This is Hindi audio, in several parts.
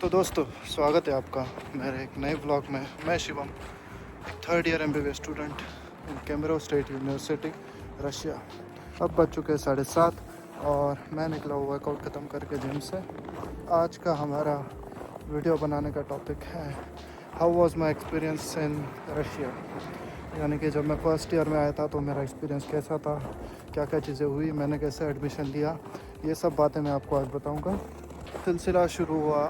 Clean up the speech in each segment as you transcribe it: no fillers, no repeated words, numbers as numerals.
तो दोस्तों, स्वागत है आपका मेरे एक नए ब्लॉग में। मैं Shivam, third year MBBS student in कैमरो स्टेट यूनिवर्सिटी, रशिया। अब बज चुके हैं 7:30 और मैं निकला हुआ वर्कआउट ख़त्म करके जिम से। आज का हमारा वीडियो बनाने का टॉपिक है how was my experience in Russia, यानी कि जब मैं फर्स्ट ईयर में आया था तो मेरा एक्सपीरियंस कैसा था, क्या क्या चीज़ें हुई, मैंने कैसे एडमिशन लिया, ये सब बातें मैं आपको आज बताऊँगा। सिलसिला शुरू हुआ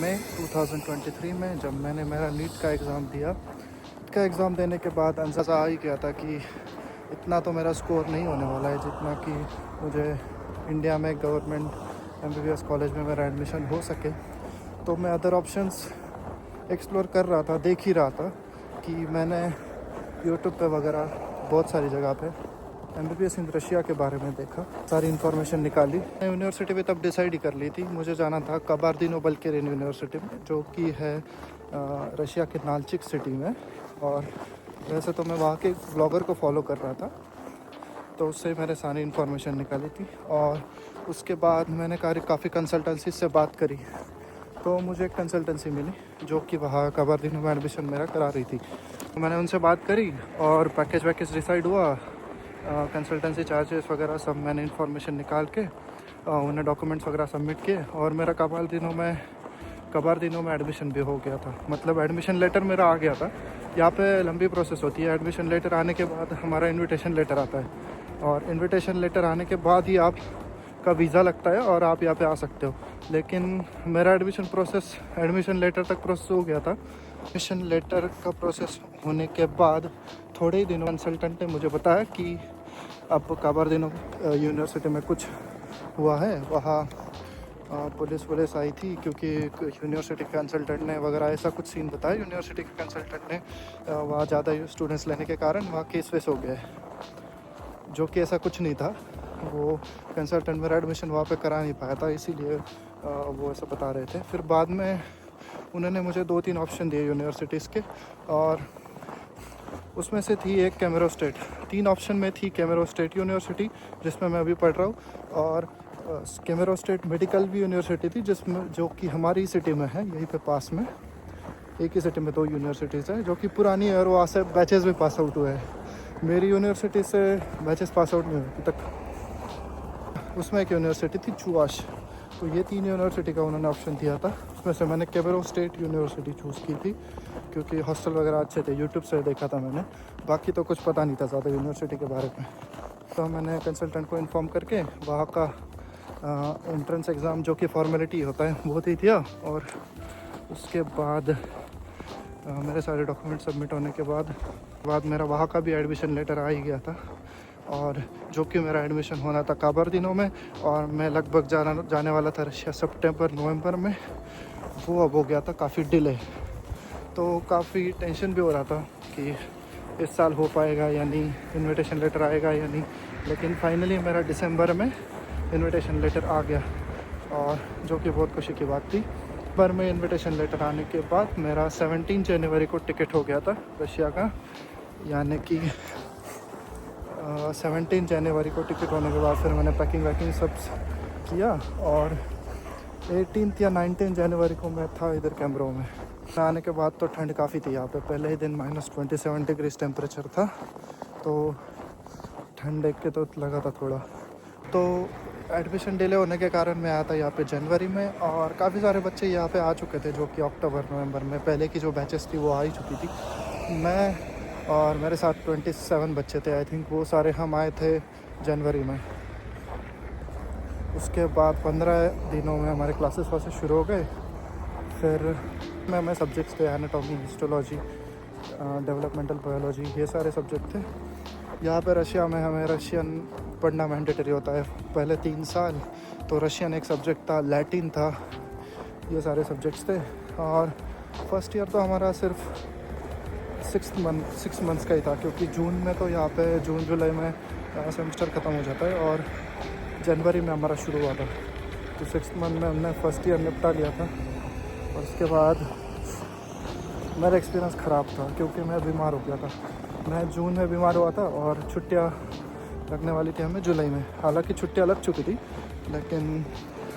मई 2023 में, जब मैंने मेरा नीट का एग्ज़ाम दिया। नीट का एग्ज़ाम देने के बाद अंदाज़ा आ ही गया था कि इतना तो मेरा स्कोर नहीं होने वाला है जितना कि मुझे इंडिया में गवर्नमेंट MBBS कॉलेज में मेरा एडमिशन हो सके। तो मैं अदर ऑप्शंस एक्सप्लोर कर रहा था, देख ही रहा था कि मैंने यूट्यूब पे वगैरह बहुत सारी जगह पे MBBS इन रशिया के बारे में देखा, सारी इन्फॉर्मेशन निकाली। मैं यूनिवर्सिटी भी तब डिसाइड ही कर ली थी, मुझे जाना था कबार्दिनो-बल्केरिन यूनिवर्सिटी में, जो कि है रशिया के नाल्चिक सिटी में। और वैसे तो मैं वहाँ के ब्लॉगर को फॉलो कर रहा था, तो उससे मैंने सारी इन्फॉर्मेशन निकाली थी। और उसके बाद मैंने काफ़ी कंसल्टेंसी से बात करी, तो मुझे एक कंसल्टेंसी मिली जो कि वहाँ कबार्दिनो में एडमिशन मेरा करा रही थी। तो मैंने उनसे बात करी और पैकेज डिसाइड हुआ। कंसल्टेंसी चार्जेस वगैरह सब मैंने इन्फॉर्मेशन निकाल के उन्हें डॉक्यूमेंट्स वगैरह सबमिट किए और मेरा कबार्दिनो में एडमिशन भी हो गया था। मतलब एडमिशन लेटर मेरा आ गया था। यहाँ पे लंबी प्रोसेस होती है। एडमिशन लेटर आने के बाद हमारा इनविटेशन लेटर आता है, और इनविटेशन लेटर आने के बाद ही आपका वीज़ा लगता है और आप यहाँ पे आ सकते हो। लेकिन मेरा एडमिशन लेटर तक प्रोसेस हो गया था। एडमिशन लेटर का प्रोसेस होने के बाद थोड़े ही दिनों कंसल्टेंट ने मुझे बताया कि अब कबार्दिनो यूनिवर्सिटी में कुछ हुआ है। वहाँ पुलिस आई थी, क्योंकि यूनिवर्सिटी के कंसल्टेंट ने वगैरह ऐसा कुछ सीन बताया। यूनिवर्सिटी के कंसल्टेंट ने वहाँ ज़्यादा स्टूडेंट्स लेने के कारण वहाँ केस वेस हो गए, जो कि ऐसा कुछ नहीं था। वो कंसल्टेंट मेरा एडमिशन वहाँ पे करा नहीं पाया था, इसीलिए वो ऐसा बता रहे थे। फिर बाद में उन्होंने मुझे 2-3 ऑप्शन दिए यूनिवर्सिटीज़ के, और उसमें से थी एक कैमरो स्टेट। 3 ऑप्शन में थी कैमरो स्टेट यूनिवर्सिटी, जिसमें मैं अभी पढ़ रहा हूँ, और कैमरो स्टेट मेडिकल भी यूनिवर्सिटी थी, जिसमें जो कि हमारी सिटी में है, यहीं पे पास में। एक ही सिटी में 2 यूनिवर्सिटीज़ हैं जो कि पुरानी है, और वहाँ से बैचेस भी पास आउट हुए हैं। मेरी यूनिवर्सिटी से बैचेस पास आउट नहीं हुए अभी तक। उसमें एक यूनिवर्सिटी थी चुआश। तो ये 3 यूनिवर्सिटी का उन्होंने ऑप्शन दिया था। उसमें से मैंने कैमरो स्टेट यूनिवर्सिटी चूज़ की थी, क्योंकि हॉस्टल वगैरह अच्छे थे, यूट्यूब से देखा था मैंने। बाकी तो कुछ पता नहीं था ज़्यादा यूनिवर्सिटी के बारे में। तो मैंने कंसल्टेंट को इन्फॉर्म करके वहाँ का एंट्रेंस एग्ज़ाम, जो कि फॉर्मेलिटी होता है, वो दे दिया। और उसके बाद मेरे सारे डॉक्यूमेंट सबमिट होने के बाद मेरा वहाँ का भी एडमिशन लेटर आ ही गया था, और जो कि मेरा एडमिशन होना था कबार्दिनो में, और मैं लगभग जाने वाला था रशिया सितंबर-नवंबर में। वो अब हो गया था काफ़ी डिले। तो काफ़ी टेंशन भी हो रहा था कि इस साल हो पाएगा या नहीं, इनविटेशन लेटर आएगा या नहीं। लेकिन फाइनली मेरा दिसंबर में इनविटेशन लेटर आ गया, और जो कि बहुत खुशी की बात थी। पर में इनविटेशन लेटर आने के बाद मेरा 17 जनवरी को टिकट हो गया था रशिया का, यानी कि 17 जनवरी को टिकट होने के बाद फिर मैंने पैकिंग सब किया, और 18 या 19 जनवरी को मैं था इधर कैमरो में। आने के बाद तो ठंड काफ़ी थी यहाँ पे। पहले ही दिन -27 डिग्री टेम्परेचर था, तो ठंड देख के तो लगा था थोड़ा। तो एडमिशन डिले होने के कारण मैं आया था यहाँ पे जनवरी में, और काफ़ी सारे बच्चे यहाँ पे आ चुके थे, जो कि अक्टूबर-नवंबर में पहले की जो बैचेस थी वो आ ही चुकी थी। मैं और मेरे साथ 27 बच्चे थे आई थिंक, वो सारे हम आए थे जनवरी में। उसके बाद 15 दिनों में हमारे क्लासेस शुरू हो गए। फिर मैं सब्जेक्ट्स थे एनाटॉमी, हिस्टोलॉजी, डेवलपमेंटल बायोलॉजी, ये सारे सब्जेक्ट थे। यहाँ पे रशिया में हमें रशियन पढ़ना मैंडेटरी होता है पहले 3 साल। तो रशियन एक सब्जेक्ट था, लैटिन था, ये सारे सब्जेक्ट्स थे। और फर्स्ट ईयर तो हमारा सिर्फ 6 मंथ्स का ही था, क्योंकि जून में तो यहाँ पे जून-जुलाई में सेमेस्टर ख़त्म हो जाता है, और जनवरी में हमारा शुरू हुआ था। तो 6 मंथ में हमने फर्स्ट ईयर निपटा लिया था। और उसके बाद मेरा एक्सपीरियंस ख़राब था, क्योंकि मैं बीमार हो गया था। मैं जून में बीमार हुआ था, और छुट्टियाँ लगने वाली थी हमें जुलाई में। हालांकि छुट्टियाँ लग चुकी थी, लेकिन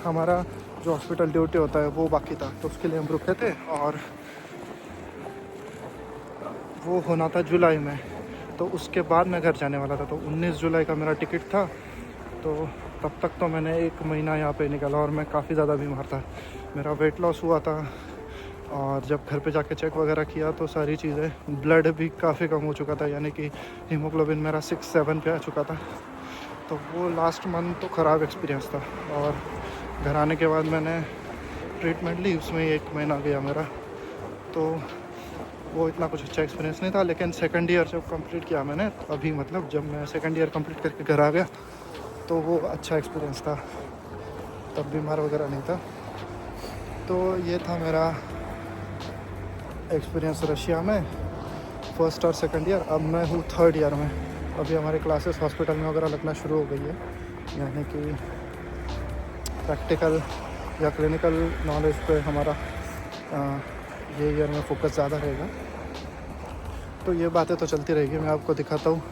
हमारा जो हॉस्पिटल ड्यूटी होता है वो बाकी था, तो उसके लिए हम रुके थे। और वो होना था जुलाई में, तो उसके बाद मैं घर जाने वाला था। तो 19 जुलाई का मेरा टिकट था। तो तब तक तो मैंने 1 महीना यहाँ पे निकाला और मैं काफ़ी ज़्यादा बीमार था। मेरा वेट लॉस हुआ था और जब घर पे जाके चेक वगैरह किया तो सारी चीज़ें, ब्लड भी काफ़ी कम हो चुका था, यानी कि हीमोग्लोबिन मेरा 6-7 पे आ चुका था। तो वो लास्ट मंथ तो ख़राब एक्सपीरियंस था। और घर आने के बाद मैंने ट्रीटमेंट ली, उसमें 1 महीना गया मेरा। तो वो इतना कुछ अच्छा एक्सपीरियंस नहीं था। लेकिन सेकंड ईयर जब कंप्लीट किया मैंने, तो अभी मतलब जब मैं सेकंड ईयर कंप्लीट करके घर आ गया तो वो अच्छा एक्सपीरियंस था। तब बीमार वगैरह नहीं था। तो ये था मेरा एक्सपीरियंस रशिया में, फ़र्स्ट और सेकंड ईयर। अब मैं हूँ थर्ड ईयर में। अभी हमारे क्लासेस हॉस्पिटल में वगैरह लगना शुरू हो गई है, यानी कि प्रैक्टिकल या क्लिनिकल नॉलेज पे हमारा ये ईयर में फोकस ज़्यादा रहेगा। तो ये बातें तो चलती रहेगी। मैं आपको दिखाता हूँ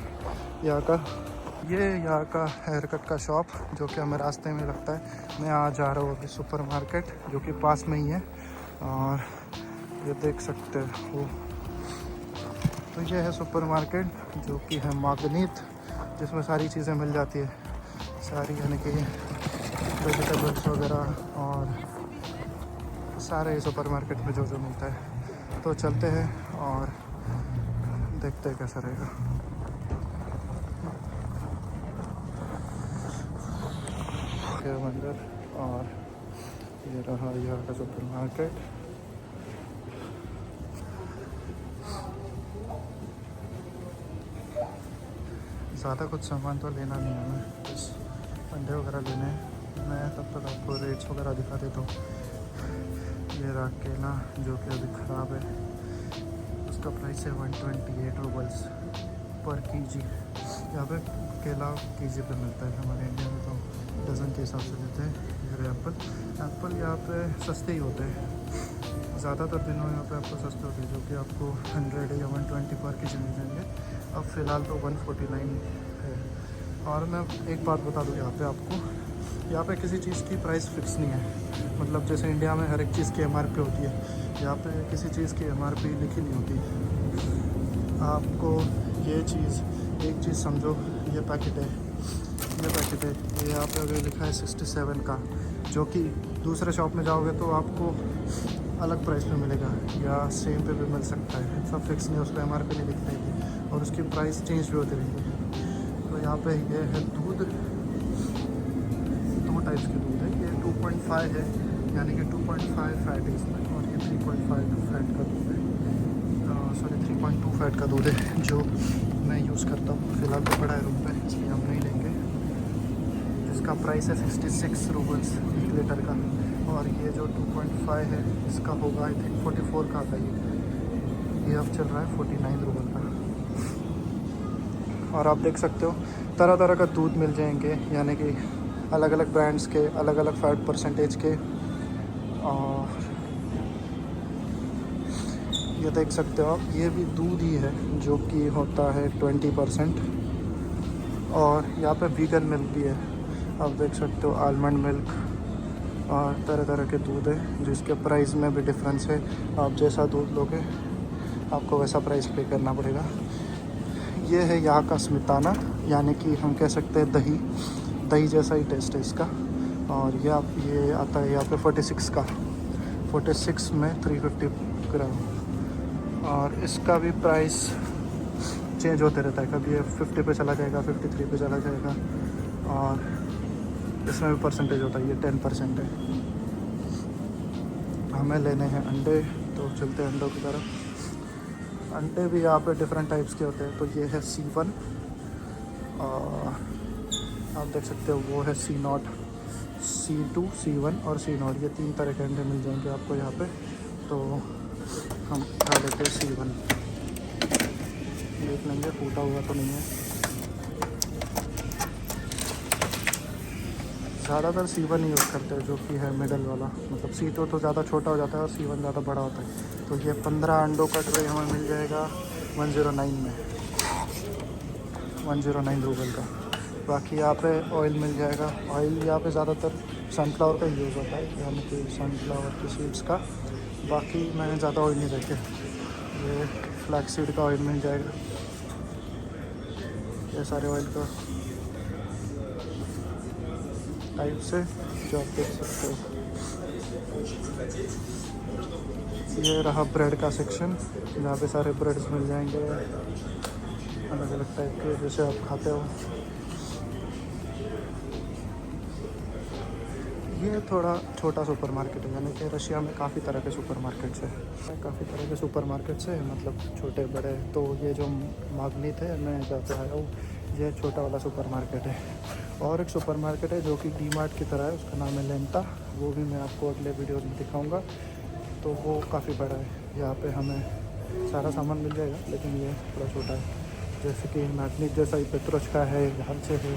यहाँ का हेयर कट का शॉप, जो कि हमें रास्ते में लगता है। मैं आ जा रहा हूँ अभी सुपर मार्केट, जो कि पास में ही है। और ये देख सकते हो, तो ये है सुपर मार्केट, जो कि है मागनीत, जिसमें सारी चीज़ें मिल जाती है सारी, यानी कि वेजिटेबल्स वगैरह और सारे सुपर मार्केट में जो जो मिलता है। तो चलते हैं और देखते हैं कैसा रहेगा। मंदिर, और ये रहा यहाँ का सुपर मार्केट। ज़्यादा कुछ सामान तो लेना नहीं है हमें, बस अंडे वगैरह लेने हैं। मैं तब तक आपको रेट्स वगैरह दिखा देता हूँ। ये रहा केला, जो कि अभी ख़राब है। उसका प्राइस है 128 रूबल्स पर केजी। यहाँ पे केला केजी पे मिलता है। हमारे इंडिया में तो डज़न के हिसाब से देते हैं। ये एप्पल यहाँ पे सस्ते ही होते हैं, ज़्यादातर दिनों यहाँ पे आपको सस्ते होते हैं, जो कि आपको 100 या 120 पर केजी मिल जाएंगे। अब फ़िलहाल तो 149 है। और मैं एक बात बता दूँ यहाँ पे आपको, यहाँ पे किसी चीज़ की प्राइस फिक्स नहीं है। मतलब जैसे इंडिया में हर एक चीज़ की MRP होती है, यहाँ पे किसी चीज़ की MRP लिखी नहीं होती। आपको ये चीज़, एक चीज़ समझो, ये पैकेट है, ये यहाँ पे अभी लिखा है 67 का, जो कि दूसरे शॉप में जाओगे तो आपको अलग प्राइस पे मिलेगा या सेम पे भी मिल सकता है। सब फिक्स नहीं, उस पर MRP नहीं लिख रहेगी और उसकी प्राइस चेंज भी होती रहेगी। तो यहाँ पे ये है दूध, 2 टाइप्स के दूध है। ये 2.5 है, यानी कि 2.5 फैट है इसमें, और ये 3.5 फैट का दूध है। 3.2 फैट का दूध है, जो मैं यूज़ करता हूँ। फ़िलहाल तो पड़ा है रूम पे, इसलिए हम नहीं लेंगे। इसका प्राइस है 66 रूबल्स 1 लीटर का। और ये जो 2.5 है, इसका होगा आई थिंक 44 का आता है। ये अब चल रहा है 49 रूबल का। और आप देख सकते हो तरह तरह का दूध मिल जाएंगे, यानी कि अलग अलग ब्रांड्स के, अलग अलग फैट परसेंटेज के। और ये देख सकते हो आप, ये भी दूध ही है, जो कि होता है 20%। और यहाँ पे वीगन मिल्क भी है, आप देख सकते हो, आलमंड मिल्क और तरह तरह के दूध है, जिसके प्राइस में भी डिफरेंस है। आप जैसा दूध लोगे आपको वैसा प्राइस पे करना पड़ेगा। ये है यहाँ का स्मिताना, यानी कि हम कह सकते हैं दही जैसा ही टेस्ट है इसका। और ये आता है यहाँ पे 46 का, 46 में 350 ग्राम। और इसका भी प्राइस चेंज होते रहता है, कभी ये 50 पे चला जाएगा, 53 पे चला जाएगा। और इसमें भी परसेंटेज होता है, ये 10% है। हमें लेने हैं अंडे, तो चलते हैं अंडों की तरफ। अंडे भी यहाँ पे डिफरेंट टाइप्स के होते हैं। तो ये है C1, और आप देख सकते हो वो है C0, C2, C1 और C0। ये 3 तरह के अंडे मिल जाएंगे आपको यहाँ पे। तो हम खा लेते हैं C1, देख लेंगे फूटा हुआ तो नहीं है। ज़्यादातर C1 ही यूज़ करते हैं, जो कि है मिडल वाला। मतलब C2 तो ज़्यादा छोटा हो जाता है और C1 ज़्यादा बड़ा होता है। तो ये 15 अंडों का ट्रे हमें मिल जाएगा 109 में, 109 रूबल का। बाकी यहाँ पे ऑयल मिल जाएगा। ऑयल यहाँ पे ज़्यादातर सनफ्लावर का यूज़ होता है, यानी कि सनफ्लावर की सीड्स का। बाकी मैंने ज़्यादा ऑयल नहीं देखे। ये फ्लैक्स सीड का ऑयल मिल जाएगा, ये सारे ऑयल का टाइप से जो आप देख सकते हो। ये रहा ब्रेड का सेक्शन, जहाँ पे सारे ब्रेड्स मिल जाएंगे अलग अलग टाइप के, जैसे आप खाते हो। ये थोड़ा छोटा सुपर मार्केट है, यानी कि रशिया में काफ़ी तरह के सुपर मार्केट्स हैं, काफ़ी तरह के सुपर मार्केट्स हैं, मतलब छोटे बड़े। तो ये जो मागनी थे, मैं जहाँ पे आया हूँ, ये छोटा वाला सुपर मार्केट है। और एक सुपर मार्केट है जो कि डी मार्ट की तरह है, उसका नाम है लेंटा। वो भी मैं आपको अगले वीडियो में दिखाऊँगा। तो वो काफ़ी बड़ा है, यहाँ पे हमें सारा सामान मिल जाएगा, लेकिन ये थोड़ा छोटा है। जैसे कि मैग्नीट जैसा ही पेट्रोच का है, घर से है,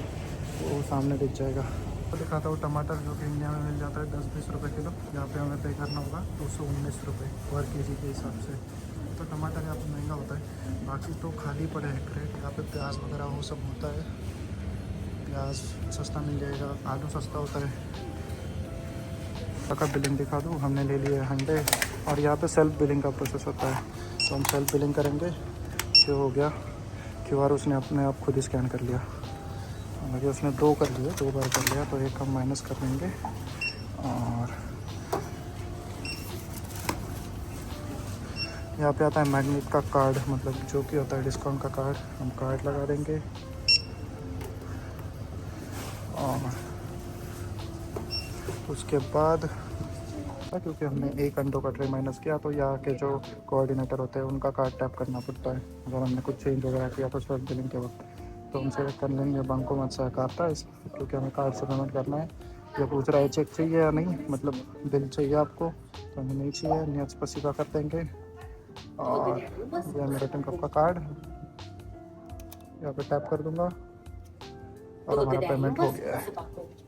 वो सामने दिख जाएगा। तो दिखाता हूँ टमाटर, जो कि इंडिया में मिल जाता है 10-20 रुपये किलो। यहाँ पे हमें पे करना होगा 219 रुपये पर केजी के हिसाब से। तो टमाटर यहाँ पे महंगा होता है, बाकी तो खाली पड़े हैं क्रेट। यहाँ पे प्याज वगैरह वो सब होता है, प्याज सस्ता मिल जाएगा, आलू सस्ता होता है। का बिलिंग दिखा दूँ, हमने ले लिए अंडे। और यहाँ पे सेल्फ बिलिंग का प्रोसेस होता है, तो हम सेल्फ बिलिंग करेंगे। जो हो गया QR उसने अपने आप खुद ही स्कैन कर लिया, हालांकि उसने 2 कर लिए, 2 बार कर लिया, तो एक हम माइनस कर देंगे। और यहाँ पे आता है मैग्नेट का कार्ड, मतलब जो कि होता है डिस्काउंट का कार्ड। हम कार्ड लगा देंगे और उसके बाद, क्योंकि हमने एक अंडों का ट्रे माइनस किया, तो यहाँ के जो कोऑर्डिनेटर होते हैं उनका कार्ड टैप करना पड़ता है अगर हमने कुछ चेंज वगैरह किया तो सेल्फ बिलिंग के वक्त। तो हम सेलेक्ट कर लेंगे बैंकों में सहकारता है, क्योंकि हमें कार्ड से पेमेंट करना है। ये पूछ रहा है चेक चाहिए या नहीं, मतलब बिल चाहिए आपको, तो हमें नहीं चाहिए, नियत स्पसिफा कर देंगे। और यह मेरा रिटर्न कप का कार्ड यहाँ पे टैप कर दूँगा और हमारा पेमेंट हो गया है।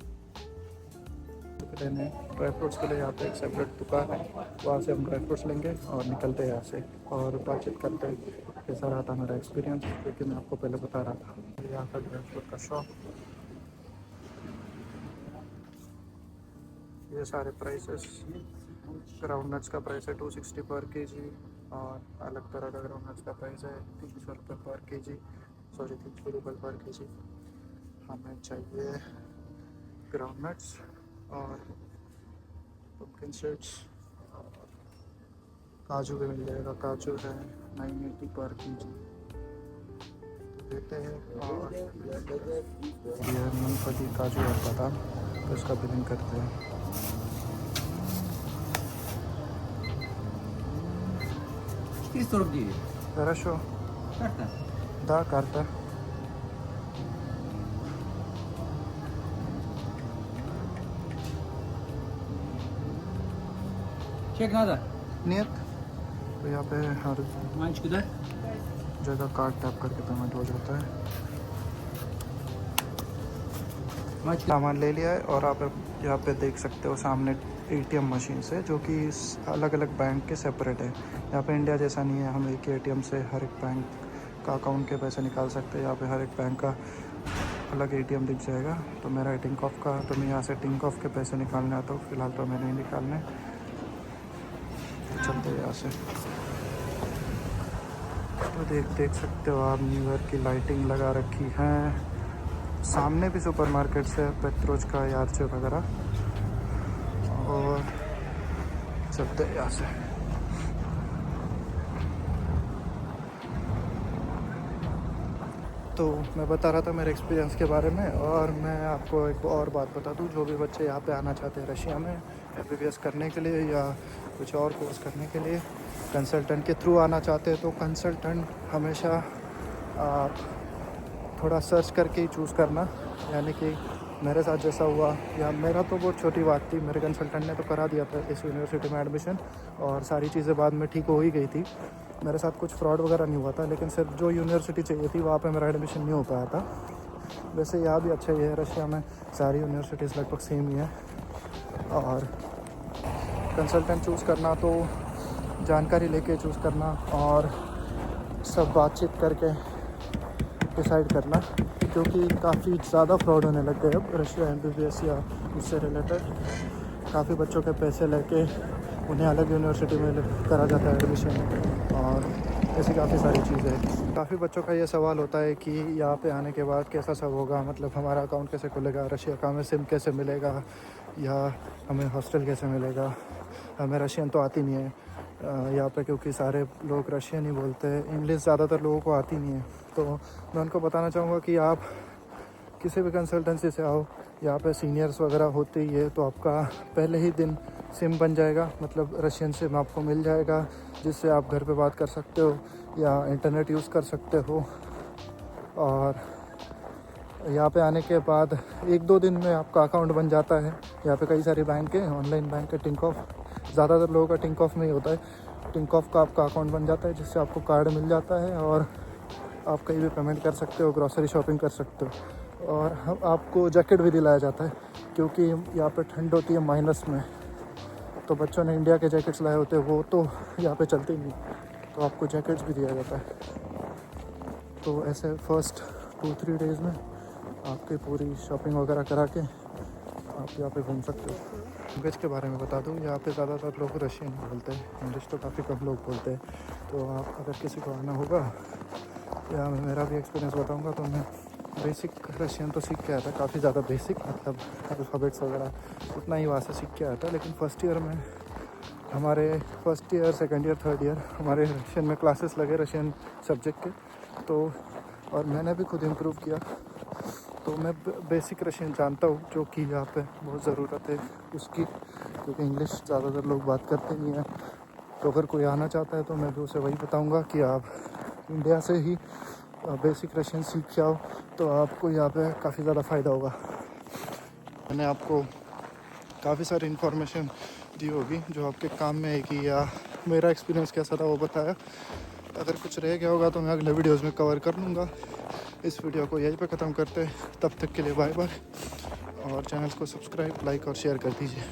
लेने ड्राई फ्रूट्स के लिए यहाँ पे एक सेपरेट दुकान है, वहाँ से हम ड्राई फ्रूट्स लेंगे और निकलते हैं यहाँ से और बातचीत करते हैं कैसा रहा था मेरा एक्सपीरियंस, क्योंकि मैं आपको पहले बता रहा था। यहाँ का ड्राई फ्रूट का शॉप, ये सारे प्राइसेस। ग्राउंड नट्स का प्राइस है 260 पर केजी, और अलग तरह का ग्राउंड नट्स का प्राइस है 300 रुपये पर केजी, सॉरी 300 रुपये पर केजी। हमें चाहिए ग्राउंड नट्स और पम्पकिन सीड्स, काजू भी मिल जाएगा। काजू है 980 पर केजी, देते हैं। और ये मूंगफली काजू और बादाम, तो इसका बिलिंग करते हैं। Хорошо. Карта? Да, карта. Чек надо? Нет. तो यहाँ पे हर Мальчик, да? जगह कार्ड टैप करके पेमेंट हो जाता है। Мальчик. सामान ले लिया है और आप यहाँ पे देख सकते हो सामने ATM मशीन से, जो कि अलग अलग बैंक के सेपरेट है। यहाँ पे इंडिया जैसा नहीं है, हम एक ATM से हर एक बैंक का अकाउंट के पैसे निकाल सकते हैं। यहाँ पे हर एक बैंक का अलग ATM दिख जाएगा। तो मेरा टिंकॉफ का, तो मैं यहाँ से टिंकॉफ के पैसे निकालने आता हूँ, फिलहाल तो मैं नहीं निकालने। चलते हैं यहाँ से। तो देख सकते हो आप, न्यू ईयर की लाइटिंग लगा रखी है। सामने भी सुपर मार्केट्स है, पेट्रोच का, यार्चे वगैरह। और चलते हैं यहाँ से। तो मैं बता रहा था मेरे एक्सपीरियंस के बारे में, और मैं आपको एक और बात बता दूं, जो भी बच्चे यहाँ पे आना चाहते हैं रशिया में MBBS करने के लिए या कुछ और कोर्स करने के लिए, कंसल्टेंट के थ्रू आना चाहते हैं, तो कंसल्टेंट हमेशा आप थोड़ा सर्च करके ही चूज़ करना। यानी कि मेरे साथ जैसा हुआ, या मेरा तो बहुत छोटी बात थी, मेरे कंसल्टेंट ने तो करा दिया था इस यूनिवर्सिटी में एडमिशन, और सारी चीज़ें बाद में ठीक हो ही गई थी। मेरे साथ कुछ फ्रॉड वगैरह नहीं हुआ था, लेकिन सिर्फ जो यूनिवर्सिटी चाहिए थी वहाँ पे मेरा एडमिशन नहीं हो पाया था। वैसे यहाँ भी अच्छा ही है, रशिया में सारी यूनिवर्सिटीज़ लगभग सेम ही है। और कंसल्टेंट चूज़ करना तो जानकारी लेके चूज़ करना और सब बातचीत करके डिसाइड करना। क्योंकि काफ़ी ज़्यादा फ्रॉड होने लग गए अब रशिया MBBS या उससे रिलेटेड। काफ़ी बच्चों के पैसे लेके उन्हें अलग यूनिवर्सिटी में करा जाता है एडमिशन, और ऐसी काफ़ी सारी चीज़ें हैं। काफ़ी बच्चों का ये सवाल होता है कि यहाँ पे आने के बाद कैसा सब होगा, मतलब हमारा अकाउंट कैसे खुलेगा, रशिया का हमें सिम कैसे मिलेगा, या हमें हॉस्टल कैसे मिलेगा। हमें रशियन तो आती नहीं है यहाँ पे, क्योंकि सारे लोग रशियन ही बोलते हैं, इंग्लिश ज़्यादातर लोगों को आती नहीं है। तो मैं उनको बताना चाहूँगा कि आप किसी भी कंसल्टेंसी से आओ, यहाँ पे सीनियर्स वगैरह होते ही है, तो आपका पहले ही दिन सिम बन जाएगा, मतलब रशियन सिम आपको मिल जाएगा, जिससे आप घर पे बात कर सकते हो या इंटरनेट यूज़ कर सकते हो। और यहाँ पे आने के बाद 1-2 दिन में आपका अकाउंट बन जाता है। यहाँ पे कई सारी बैंक है, ऑनलाइन बैंक है, टिंकॉफ, ज़्यादातर लोगों का टिंकॉफ में ही होता है। टिंकॉफ का आपका अकाउंट बन जाता है, जिससे आपको कार्ड मिल जाता है और आप कहीं भी पेमेंट कर सकते हो, ग्रॉसरी शॉपिंग कर सकते हो। और हम आपको जैकेट भी दिलाया जाता है, क्योंकि यहाँ पे ठंड होती है माइनस में, तो बच्चों ने इंडिया के जैकेट्स लाए होते हैं, वो तो यहाँ पे चलते ही नहीं, तो आपको जैकेट्स भी दिया जाता है। तो ऐसे फर्स्ट 2-3 डेज़ में आपकी पूरी शॉपिंग वगैरह करा के आप यहाँ पे घूम सकते हो। लैंग्वेज के बारे में बता दूँ, यहाँ पे ज़्यादातर लोग रशियन बोलते हैं, इंग्लिश तो काफ़ी कम लोग बोलते हैं। तो आप अगर किसी को आना होगा, या मैं मेरा भी एक्सपीरियंस बताऊँगा, तो मैं बेसिक रशियन तो सीख के आया था, काफ़ी ज़्यादा बेसिक, मतलब अल्फ़ाबेट्स वगैरह उतना ही वहाँ से सीख के आया था। लेकिन फर्स्ट ईयर में हमारे first year, second year, third year हमारे रशियन में क्लासेस लगे रशियन सब्जेक्ट के, तो और मैंने भी खुद इम्प्रूव किया। तो मैं बेसिक रशियन जानता हूँ, जो कि यहाँ पे बहुत ज़रूरत है उसकी, क्योंकि इंग्लिश ज़्यादातर लोग बात करते नहीं हैं। तो अगर कोई आना चाहता है तो मैं भी उसे वही बताऊँगा कि आप इंडिया से ही बेसिक रशियन सीख के आओ, तो आपको यहाँ पे काफ़ी ज़्यादा फ़ायदा होगा। मैंने आपको काफ़ी सारी इन्फॉर्मेशन दी होगी जो आपके काम में आएगी, या मेरा एक्सपीरियंस कैसा था वो बताया। अगर कुछ रह गया होगा तो मैं अगले वीडियोज़ में कवर कर लूँगा। इस वीडियो को यहीं पे ख़त्म करते हैं, तब तक के लिए बाय बाय, और चैनल को सब्सक्राइब, लाइक और शेयर कर दीजिए।